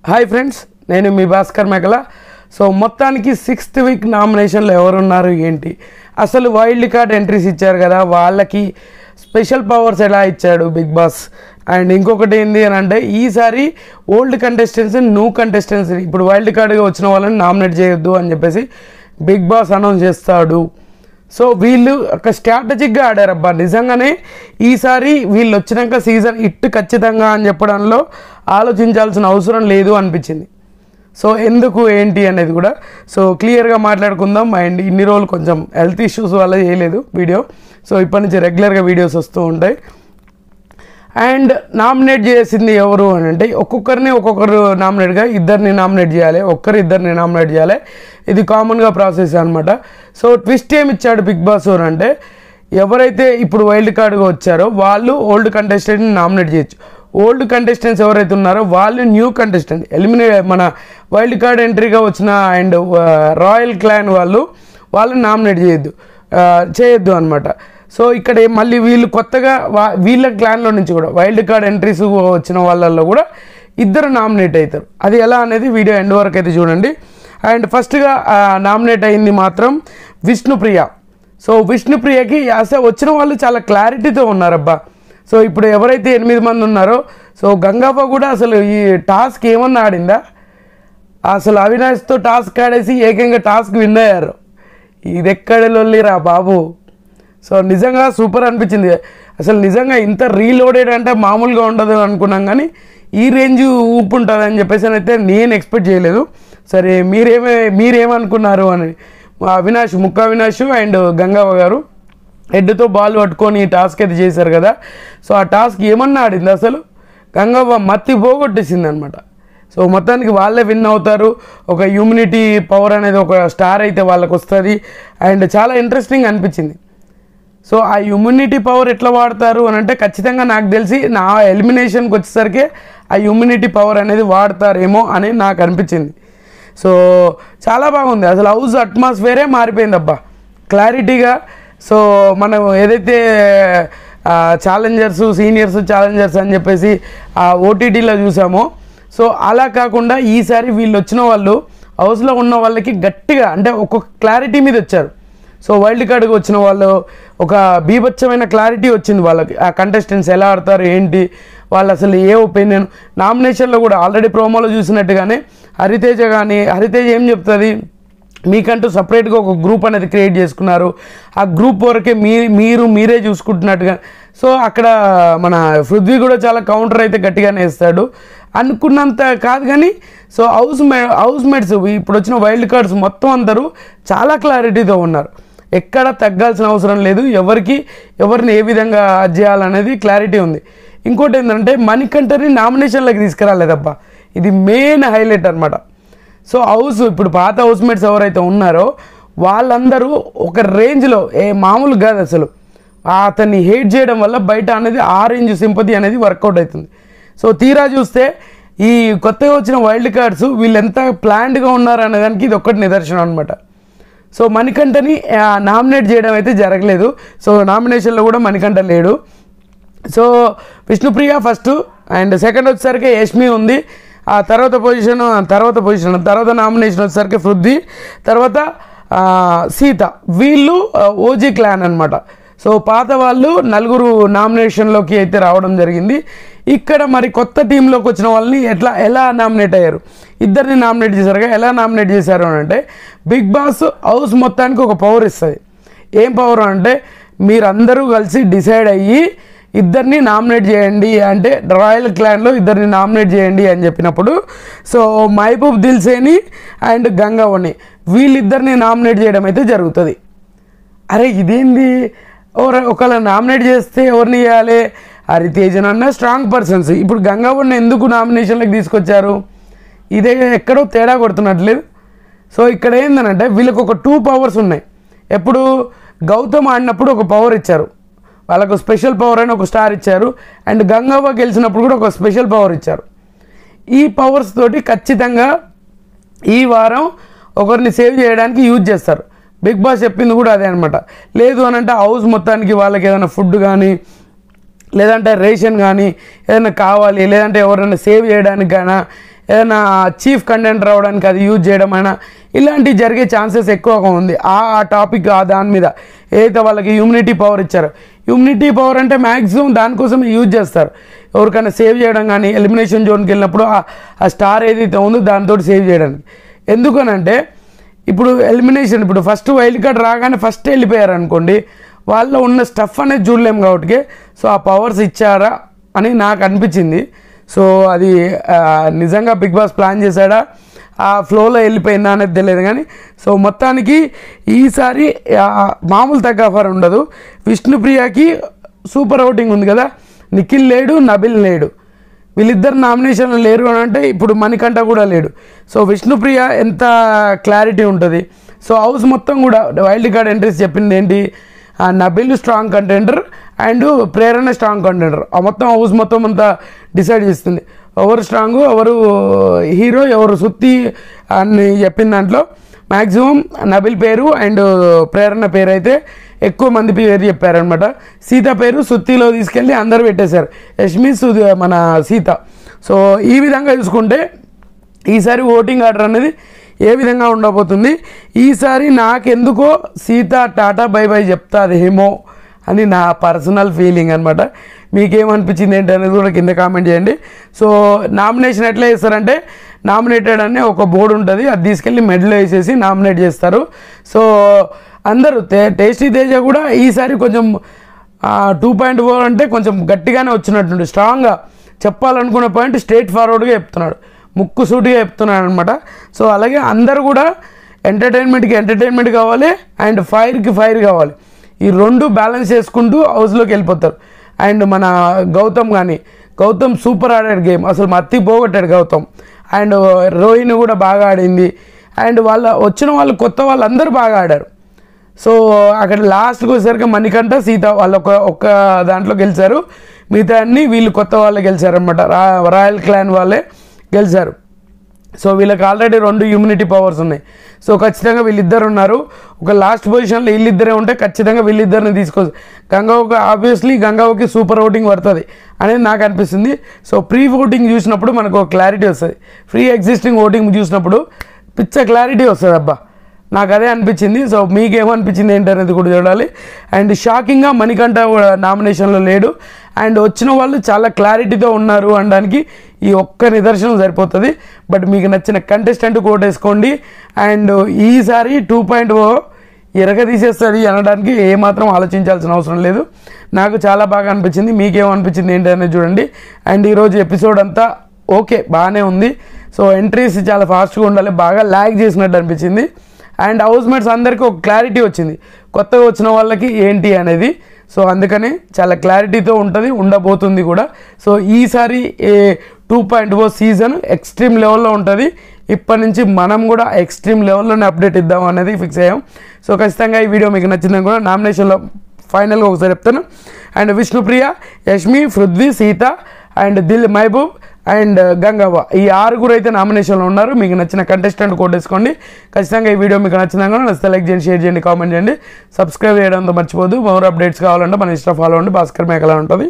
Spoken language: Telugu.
హాయ్ ఫ్రెండ్స్, నేను మీ భాస్కర్ మేకల. సో మొత్తానికి 6th వీక్ నామినేషన్లో ఎవరున్నారు ఏంటి, అసలు వైల్డ్ కార్డ్ ఎంట్రీస్ ఇచ్చారు కదా, వాళ్ళకి స్పెషల్ పవర్స్ ఎలా ఇచ్చాడు బిగ్ బాస్. అండ్ ఇంకొకటి ఏంటి అని అంటే, ఈసారి ఓల్డ్ కంటెస్టెంట్స్ న్యూ కంటెస్టెంట్స్ ఇప్పుడు వైల్డ్ కార్డ్గా వచ్చిన వాళ్ళని నామినేట్ చేయొద్దు అని చెప్పేసి బిగ్ బాస్ అనౌన్స్ చేస్తాడు. సో వీళ్ళు ఒక స్ట్రాటజిక్గా ఆడారబ్బా. నిజంగానే ఈసారి వీళ్ళు వచ్చినాక సీజన్ హిట్ ఖచ్చితంగా అని చెప్పడంలో ఆలోచించాల్సిన అవసరం లేదు అనిపించింది. సో ఎందుకు ఏంటి అనేది కూడా సో క్లియర్గా మాట్లాడుకుందాం. అండ్ ఇన్ని రోజులు కొంచెం హెల్త్ ఇష్యూస్ వల్ల చేయలేదు వీడియో. సో ఇప్పటి నుంచి రెగ్యులర్గా వీడియోస్ వస్తూ ఉంటాయి. అండ్ నామినేట్ చేసింది ఎవరు అని అంటే, ఒక్కొక్కరు నామినేట్గా ఇద్దరిని నామినేట్ చేయాలి, ఇద్దరిని నామినేట్ చేయాలి. ఇది కామన్గా ప్రాసెస్ అనమాట. సో ట్విస్ట్ ఏమి ఇచ్చాడు బిగ్ బాస్ అంటే, ఎవరైతే ఇప్పుడు వైల్డ్ కార్డ్గా వచ్చారో వాళ్ళు ఓల్డ్ కంటెస్టెంట్ని నామినేట్ చేయొచ్చు. ఓల్డ్ కంటెస్టెంట్స్ ఎవరైతే ఉన్నారో వాళ్ళు న్యూ కంటెస్టెంట్ మన వైల్డ్ కార్డ్ ఎంట్రీగా వచ్చిన అండ్ రాయల్ క్లాన్ వాళ్ళని నామినేట్ చేయొద్దు అనమాట. సో ఇక్కడ మళ్ళీ వీళ్ళు కొత్తగా వీళ్ళ క్లాన్లో నుంచి కూడా వైల్డ్ కార్డ్ ఎంట్రీస్ వచ్చిన వాళ్ళల్లో కూడా ఇద్దరు నామినేట్ అవుతారు. అది ఎలా అనేది వీడియో ఎండ్ వరకు అయితే చూడండి. అండ్ ఫస్ట్గా నామినేట్ అయింది మాత్రం విష్ణుప్రియ. సో విష్ణుప్రియకి అసలు వచ్చిన వాళ్ళు చాలా క్లారిటీతో ఉన్నారబ్బా. సో ఇప్పుడు ఎవరైతే 8 మంది ఉన్నారో, సో గంగవ్వ కూడా అసలు ఈ టాస్క్ ఏమన్నా ఆడిందా, అసలు అవినాష్తో టాస్క్ ఆడేసి ఏకంగా టాస్క్ విన్ అయ్యారు. ఇది ఎక్కడ లొల్లిరా బాబు. సో నిజంగా సూపర్ అనిపించింది. అసలు నిజంగా ఇంత రీలోడెడ్ అంటే మామూలుగా ఉండదు అనుకున్నాం, కానీ ఈ రేంజ్ ఊపు ఉంటుంది అని చెప్పేసి అయితే నేను ఎక్స్పెక్ట్ చేయలేదు. సరే మీరేమనుకున్నారు అని. ముక్క అవినాష్ అండ్ గంగవ్వ గారు హెడ్తో బాల్ పట్టుకొని టాస్క్ అయితే చేశారు కదా. సో ఆ టాస్క్ ఏమన్నా ఆడింది, అసలు గంగవ్వ మత్తి పోగొట్టేసింది అనమాట. సో మొత్తానికి వాళ్ళే విన్ అవుతారు. ఒక ఇమ్యూనిటీ పవర్ అనేది ఒక స్టార్ అయితే వాళ్ళకు వస్తుంది. అండ్ చాలా ఇంట్రెస్టింగ్ అనిపించింది. సో ఆ ఇమ్యూనిటీ పవర్ ఎట్లా వాడతారు అని అంటే, ఖచ్చితంగా నాకు తెలిసి నా ఎలిమినేషన్కి వచ్చేసరికి ఆ ఇమ్యూనిటీ పవర్ అనేది వాడతారేమో అని నాకు అనిపించింది. సో చాలా బాగుంది. అసలు హౌస్ అట్మాస్ఫియరే మారిపోయింది అబ్బా క్లారిటీగా. సో మనం ఏదైతే సీనియర్స్ ఛాలెంజర్స్ అని చెప్పేసి ఆ ఓటీటీలో చూసామో, సో అలా కాకుండా ఈసారి వీళ్ళు వచ్చిన వాళ్ళు హౌస్లో ఉన్న వాళ్ళకి గట్టిగా అంటే ఒక్కొక్క క్లారిటీ మీద వచ్చారు. సో వైల్డ్ కార్డ్కి వచ్చిన వాళ్ళు ఒక బీభత్సమైన క్లారిటీ వచ్చింది వాళ్ళకి. ఆ కంటెస్టెంట్స్ ఎలా ఆడతారు ఏంటి, వాళ్ళు అసలు ఏ ఒపీనియన్. నామినేషన్లో కూడా ఆల్రెడీ ప్రోమోలో చూసినట్టుగానే హరితేజ ఏం చెప్తుంది, మీకంటూ సపరేట్గా ఒక గ్రూప్ అనేది క్రియేట్ చేసుకున్నారు, ఆ గ్రూప్ వరకే మీరే చూసుకుంటున్నట్టుగా. సో అక్కడ మన పృథ్వీ కూడా చాలా కౌంటర్ అయితే గట్టిగానే వేస్తాడు అనుకున్నంత కాదు. కానీ సో హౌస్ మేట్స్ ఇప్పుడు వచ్చిన వైల్డ్ కార్డ్స్ మొత్తం అందరూ చాలా క్లారిటీతో ఉన్నారు. ఎక్కడ తగ్గాల్సిన అవసరం లేదు, ఎవరిని ఏ విధంగా చేయాలనేది క్లారిటీ ఉంది. ఇంకోటి ఏంటంటే, మణికంఠని నామినేషన్లోకి తీసుకురాలేదబ్బా. ఇది మెయిన్ హైలైట్ అనమాట. సో ఇప్పుడు పాత హౌస్ మేట్స్ ఎవరైతే ఉన్నారో వాళ్ళందరూ ఒక రేంజ్లో మామూలు కాదు అసలు. అతన్ని హేట్ చేయడం వల్ల బయట అనేది ఆ రేంజ్ సింపతి అనేది వర్కౌట్ అవుతుంది. సో తీరా చూస్తే ఈ కొత్తగా వచ్చిన వైల్డ్ కార్డ్స్ వీళ్ళు ఎంత ప్లాన్డ్గా ఉన్నారు అనేదానికి ఇది ఒక్కటి నిదర్శనం అనమాట. సో మణికంఠని నామినేట్ చేయడం అయితే జరగలేదు. సో నామినేషన్లో కూడా మణికంఠ లేడు. So Vishnupriya first, and second వచ్చేసరికి యష్మి ఉంది. ఆ తర్వాత నామినేషన్ వచ్చేసరికి పృథ్వీ, తర్వాత సీత. వీళ్ళు ఓజీ క్లాన్ అనమాట. సో పాత వాళ్ళు 4 నామినేషన్లోకి అయితే రావడం జరిగింది. ఇక్కడ మరి కొత్త టీంలోకి వచ్చిన వాళ్ళని ఎలా నామినేట్ అయ్యారు, ఇద్దరిని నామినేట్ చేశారుగా. ఎలా నామినేట్ చేశారు అని అంటే, బిగ్ బాస్ హౌస్ మొత్తానికి ఒక పవర్ ఇస్తుంది. ఏం పవర్ అంటే, మీరందరూ కలిసి డిసైడ్ అయ్యి ఇద్దరిని నామినేట్ చేయండి అంటే, రాయల్ క్లాన్లో ఇద్దరిని నామినేట్ చేయండి అని చెప్పినప్పుడు, సో మహబూబ్ దిల్సేని అండ్ గంగవ్వని వీళ్ళిద్దరిని నామినేట్ చేయడం అయితే జరుగుతుంది. అరే ఇదేంది, ఒకవేళ నామినేట్ చేస్తే ఎవరిని చేయాలి, హరితేజన్ అన్న స్ట్రాంగ్ పర్సన్స్. ఇప్పుడు గంగవ్వని ఎందుకు నామినేషన్లోకి తీసుకొచ్చారు, ఇదే ఎక్కడో తేడా కొడుతున్నట్లేదు. సో ఇక్కడ ఏంటంటే, వీళ్ళకి ఒక 2 పవర్స్ ఉన్నాయి. ఎప్పుడు గౌతమ్ ఆడినప్పుడు ఒక పవర్ ఇచ్చారు, వాళ్ళకు స్పెషల్ పవర్ అని ఒక స్టార్ ఇచ్చారు. అండ్ గంగవ్వ గెలిచినప్పుడు కూడా ఒక స్పెషల్ పవర్ ఇచ్చారు. ఈ పవర్స్ తోటి ఖచ్చితంగా ఈ వారం ఒకరిని సేవ్ చేయడానికి యూజ్ చేస్తారు. బిగ్ బాస్ చెప్పింది కూడా అదే అనమాట. లేదు అని అంటే హౌస్ మొత్తానికి వాళ్ళకి ఏదైనా ఫుడ్ కానీ లేదంటే రేషన్ కానీ ఏదైనా కావాలి, లేదంటే ఎవరైనా సేవ్ చేయడానికి కానీ ఏదైనా చీఫ్ కంటెంటర్ అవ్వడానికి అది యూజ్ చేయడం అయినా ఇలాంటివి జరిగే ఛాన్సెస్ ఎక్కువగా ఉంది. ఆ టాపిక్ దాని మీద ఏదైతే వాళ్ళకి ఇమ్యూనిటీ పవర్ ఇచ్చారో, ఇమ్యూనిటీ పవర్ అంటే మ్యాక్సిమం దానికోసం యూజ్ చేస్తారు. ఎవరికైనా సేవ్ చేయడం కానీ, ఎలిమినేషన్ జోన్కి వెళ్ళినప్పుడు ఆ స్టార్ ఏదైతే ఉందో దాంతో సేవ్ చేయడానికి. ఎందుకనంటే ఇప్పుడు ఎలిమినేషన్, ఇప్పుడు ఫస్ట్ వైల్డ్ కార్డ్ రాగానే ఫస్ట్ వెళ్ళిపోయారు అనుకోండి, వాళ్ళలో ఉన్న స్టఫ్ అనేది చూడలేము కాబట్టి సో ఆ పవర్స్ ఇచ్చారా అని నాకు అనిపించింది. సో అది నిజంగా బిగ్ బాస్ ప్లాన్ చేశాడా, ఆ ఫ్లోలో వెళ్ళిపోయిందా అనేది తెలియదు. కానీ సో మొత్తానికి ఈసారి మామూలు తగ్గ ఆఫర్ ఉండదు. విష్ణుప్రియకి సూపర్ ఓటింగ్ ఉంది కదా, నిఖిల్ లేడు, నబిల్ లేడు, వీళ్ళిద్దరు నామినేషన్లు లేరు అని అంటే ఇప్పుడు మణికంఠ కూడా లేడు. సో విష్ణుప్రియ ఎంత క్లారిటీ ఉంటుంది. సో హౌస్ మొత్తం కూడా వైల్డ్ కార్డ్ ఎంట్రీస్ చెప్పింది ఏంటి, Nabeel strong contender and Prerana strong contender. ఆ మొత్తం హౌస్ మొత్తం అంతా డిసైడ్ చేస్తుంది ఎవరు స్ట్రాంగు, ఎవరు హీరో, ఎవరు సుత్తి అని చెప్పిన దాంట్లో మ్యాక్సిమం నబిల్ పేరు అండ్ ప్రేరణ పేరు అయితే ఎక్కువ మంది పేరు చెప్పారనమాట. సీత పేరు సుత్తిలో తీసుకెళ్ళి అందరు పెట్టేశారు, యష్మి మన సీత. సో ఈ విధంగా చూసుకుంటే ఈసారి ఓటింగ్ ఆర్డర్ అనేది ఏ విధంగా ఉండబోతుంది, ఈసారి నాకెందుకో సీత టాటా బై బై చెప్తాదేమో అని నా పర్సనల్ ఫీలింగ్ అనమాట. మీకేమనిపించింది ఏంటి అనేది కూడా కింద కామెంట్ చేయండి. సో నామినేషన్ ఎట్లా చేస్తారంటే, నామినేటెడ్ అనే ఒక బోర్డు ఉంటుంది, అది తీసుకెళ్ళి మెడలో వేసేసి నామినేట్ చేస్తారు. సో అందరూ టేస్టీ తేజ కూడా ఈసారి కొంచెం 2.4 అంటే కొంచెం గట్టిగానే వచ్చినట్టుండి, స్ట్రాంగ్గా చెప్పాలనుకున్న పాయింట్ స్ట్రైట్ ఫార్వర్డ్గా చెప్తున్నాడు, ముక్కు సూటిగా చెప్తున్నాడు అనమాట. సో అలాగే అందరూ కూడా ఎంటర్టైన్మెంట్కి ఎంటర్టైన్మెంట్ కావాలి అండ్ ఫైర్కి ఫైర్ కావాలి. ఈ రెండు బ్యాలెన్స్ చేసుకుంటూ హౌస్లోకి వెళ్ళిపోతారు. అండ్ మన గౌతమ్ సూపర్ ఆడాడు గేమ్, అసలు మత్తి పోగొట్టాడు గౌతమ్. అండ్ రోహిణి కూడా బాగా ఆడింది. అండ్ వచ్చిన వాళ్ళు కొత్త వాళ్ళందరూ బాగా ఆడారు. సో అక్కడ లాస్ట్కి వచ్చేసరికి మణికంఠ, సీత వాళ్ళు ఒక్క దాంట్లో గెలిచారు, మిగతా అన్ని వీళ్ళు కొత్త వాళ్ళే గెలిచారనమాట, రాయల్ క్లాన్ వాళ్ళే గెలిచారు. సో వీళ్ళకి ఆల్రెడీ 2 ఇమ్యూనిటీ పవర్స్ ఉన్నాయి. సో ఖచ్చితంగా వీళ్ళిద్దరు ఉన్నారు. ఒక లాస్ట్ పొజిషన్లో వీళ్ళిద్దరే ఉంటే ఖచ్చితంగా వీళ్ళిద్దరిని తీసుకోవచ్చు. ఆబ్వియస్లీ గంగావకి సూపర్ ఓటింగ్ పడుతుంది అనేది నాకు అనిపిస్తుంది. సో ప్రీ ఓటింగ్ చూసినప్పుడు మనకు ఒక క్లారిటీ వస్తుంది, ఫ్రీ ఎగ్జిస్టింగ్ ఓటింగ్ చూసినప్పుడు పిచ్చ క్లారిటీ వస్తుంది. అబ్బా నాకు అదే అనిపించింది. సో మీకేమనిపించింది ఏంటనేది కూడా చూడాలి. అండ్ షాకింగ్గా మణికంఠ నామినేషన్లో లేడు. అండ్ వచ్చిన వాళ్ళు చాలా క్లారిటీతో ఉన్నారు అనడానికి ఈ ఒక్క నిదర్శనం సరిపోతుంది. బట్ మీకు నచ్చిన కంటెస్టెంట్ కోటేసుకోండి. అండ్ ఈసారి 2.0 ఎరగదీసేస్తుంది అనడానికి ఏమాత్రం ఆలోచించాల్సిన అవసరం లేదు. నాకు చాలా బాగా అనిపించింది. మీకేమనిపించింది ఏంటనేది చూడండి. అండ్ ఈరోజు ఎపిసోడ్ అంతా ఓకే బాగానే ఉంది. సో ఎంట్రీస్ చాలా ఫాస్ట్గా ఉండాలి, బాగా ల్యాగ్ చేసినట్టు అనిపించింది. అండ్ హౌస్ మేట్స్ అందరికీ ఒక క్లారిటీ వచ్చింది, కొత్తగా వచ్చిన వాళ్ళకి ఏంటి అనేది. సో అందుకని చాలా క్లారిటీతో ఉండబోతుంది కూడా. సో ఈసారి 2.0 సీజన్ ఎక్స్ట్రీమ్ లెవెల్లో ఉంటుంది. ఇప్పటి నుంచి మనం కూడా ఎక్స్ట్రీమ్ లెవెల్లోనే అప్డేట్ ఇద్దాం అనేది ఫిక్స్ అయ్యాం. సో ఖచ్చితంగా ఈ వీడియో మీకు నచ్చిందని కూడా నామినేషన్లో ఫైనల్గా ఒకసారి చెప్తాను. And Vishnupriya, Yashmi, Prithvi, Seetha and Dil Mahaboob and Gangavva, ఈ 6 అయితే నామినేషన్లో ఉన్నారు. మీకు నచ్చిన కంటెస్టెంట్ కోటేసుకోండి. ఖచ్చితంగా ఈ వీడియో మీకు నచ్చిందని కూడా నచ్చితే లైక్ చేయండి, షేర్ చేయండి, కామెంట్ చేయండి, సబ్స్క్రైబ్ చేయడంతో మర్చిపోదు. మోర్ అప్డేట్స్ కావాలంటే మన ఇన్స్టా ఫాలో అవ్వండి, భాస్కర్ మేకలా ఉంటుంది.